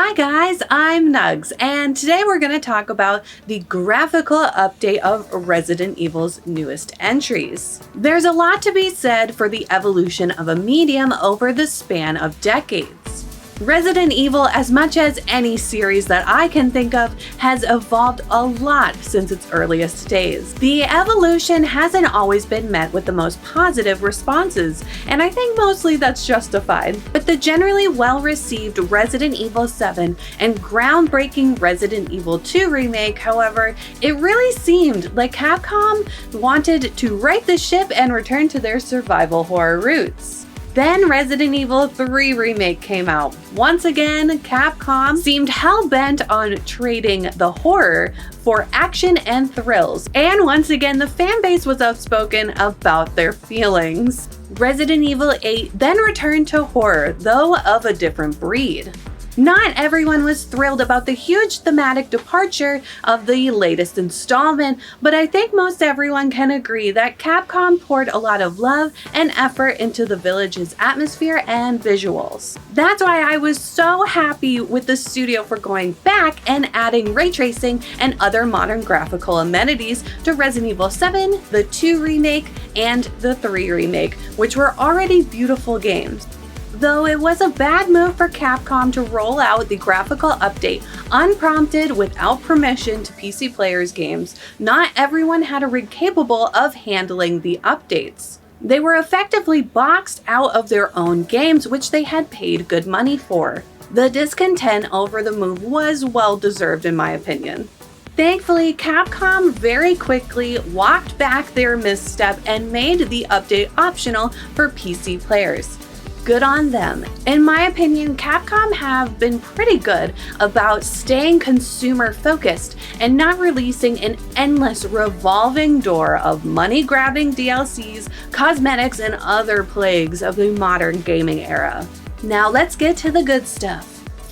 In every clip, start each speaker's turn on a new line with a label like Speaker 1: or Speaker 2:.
Speaker 1: Hi guys, I'm Nuggs, and today we're going to talk about the graphical update of Resident Evil's newest entries. There's a lot to be said for the evolution of a medium over the span of decades. Resident Evil, as much as any series that I can think of, has evolved a lot since its earliest days. The evolution hasn't always been met with the most positive responses, and I think mostly that's justified. But the generally well-received Resident Evil 7 and groundbreaking Resident Evil 2 remake, however, it really seemed like Capcom wanted to right the ship and return to their survival horror roots. Then Resident Evil 3 Remake came out. Once again, Capcom seemed hell-bent on trading the horror for action and thrills, and once again the fanbase was outspoken about their feelings. Resident Evil 8 then returned to horror, though of a different breed. Not everyone was thrilled about the huge thematic departure of the latest installment, but I think most everyone can agree that Capcom poured a lot of love and effort into the village's atmosphere and visuals. That's why I was so happy with the studio for going back and adding ray tracing and other modern graphical amenities to Resident Evil 7, the 2 remake, and the 3 remake, which were already beautiful games. Though it was a bad move for Capcom to roll out the graphical update unprompted without permission to PC players' games, not everyone had a rig capable of handling the updates. They were effectively boxed out of their own games, which they had paid good money for. The discontent over the move was well deserved in my opinion. Thankfully, Capcom very quickly walked back their misstep and made the update optional for PC players. Good on them. In my opinion, Capcom have been pretty good about staying consumer focused and not releasing an endless revolving door of money-grabbing DLCs, cosmetics, and other plagues of the modern gaming era. Now let's get to the good stuff.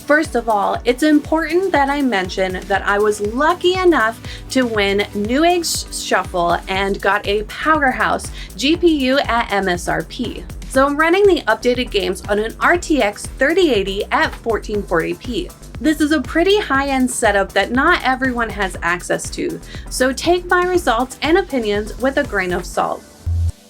Speaker 1: First of all, it's important that I mention that I was lucky enough to win Nuggs Shuffle and got a powerhouse GPU at MSRP. So I'm running the updated games on an RTX 3080 at 1440p. This is a pretty high-end setup that not everyone has access to, so take my results and opinions with a grain of salt.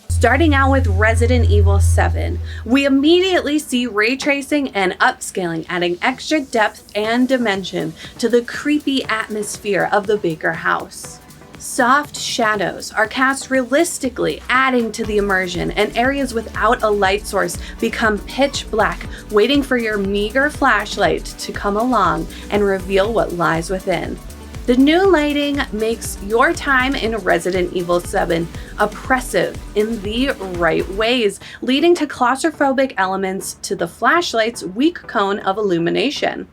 Speaker 1: Starting out with Resident Evil 7, we immediately see ray tracing and upscaling adding extra depth and dimension to the creepy atmosphere of the Baker house. Soft shadows are cast realistically, adding to the immersion, and areas without a light source become pitch black, waiting for your meager flashlight to come along and reveal what lies within. The new lighting makes your time in Resident Evil 7 oppressive in the right ways, leading to claustrophobic elements to the flashlight's weak cone of illumination.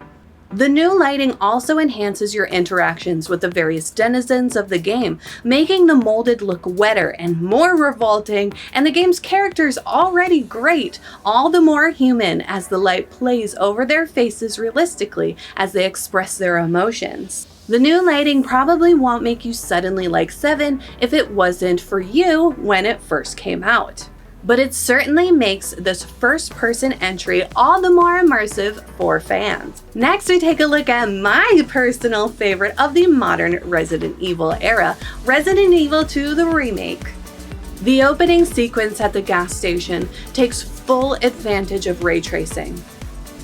Speaker 1: The new lighting also enhances your interactions with the various denizens of the game, making the molded look wetter and more revolting, and the game's characters already great, all the more human as the light plays over their faces realistically as they express their emotions. The new lighting probably won't make you suddenly like 7 if it wasn't for you when it first came out. But it certainly makes this first-person entry all the more immersive for fans. Next, we take a look at my personal favorite of the modern Resident Evil era, Resident Evil 2 the Remake. The opening sequence at the gas station takes full advantage of ray tracing,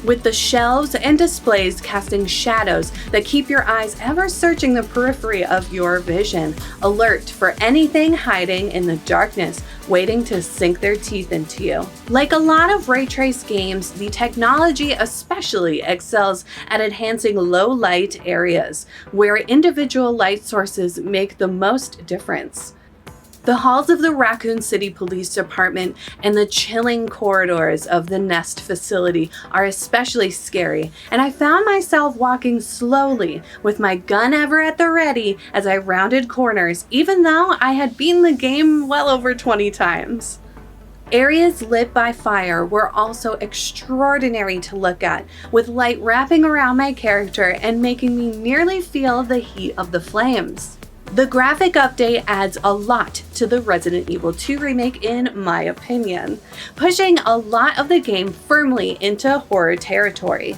Speaker 1: with the shelves and displays casting shadows that keep your eyes ever searching the periphery of your vision, alert for anything hiding in the darkness, waiting to sink their teeth into you. Like a lot of ray trace games, the technology especially excels at enhancing low light areas, where individual light sources make the most difference. The halls of the Raccoon City Police Department and the chilling corridors of the Nest facility are especially scary, and I found myself walking slowly with my gun ever at the ready as I rounded corners, even though I had beaten the game well over 20 times. Areas lit by fire were also extraordinary to look at, with light wrapping around my character and making me nearly feel the heat of the flames. The graphic update adds a lot to the Resident Evil 2 remake in my opinion, pushing a lot of the game firmly into horror territory.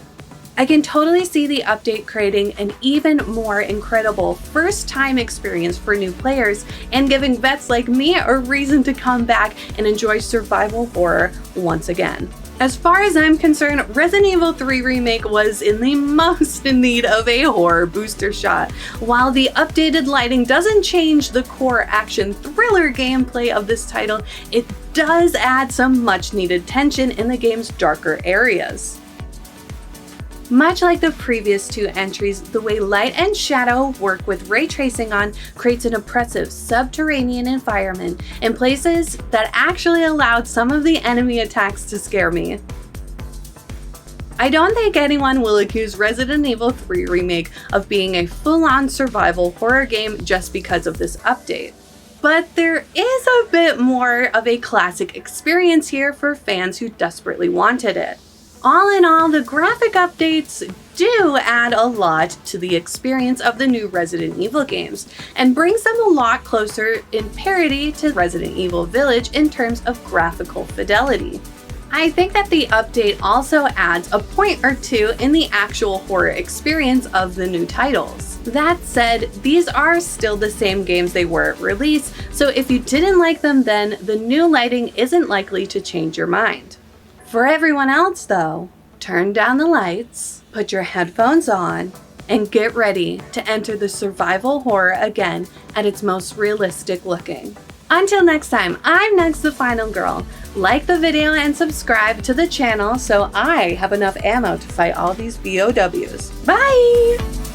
Speaker 1: I can totally see the update creating an even more incredible first-time experience for new players and giving vets like me a reason to come back and enjoy survival horror once again. As far as I'm concerned, Resident Evil 3 Remake was in the most in need of a horror booster shot. While the updated lighting doesn't change the core action thriller gameplay of this title, it does add some much-needed tension in the game's darker areas. Much like the previous two entries, the way light and shadow work with ray tracing on creates an oppressive subterranean environment in places that actually allowed some of the enemy attacks to scare me. I don't think anyone will accuse Resident Evil 3 Remake of being a full-on survival horror game just because of this update. But there is a bit more of a classic experience here for fans who desperately wanted it. All in all, the graphic updates do add a lot to the experience of the new Resident Evil games and brings them a lot closer in parity to Resident Evil Village in terms of graphical fidelity. I think that the update also adds a point or two in the actual horror experience of the new titles. That said, these are still the same games they were at release, so if you didn't like them then, the new lighting isn't likely to change your mind. For everyone else though, turn down the lights, put your headphones on, and get ready to enter the survival horror again at its most realistic looking. Until next time, I'm Nuggs the Final Girl. Like the video and subscribe to the channel so I have enough ammo to fight all these BOWs. Bye!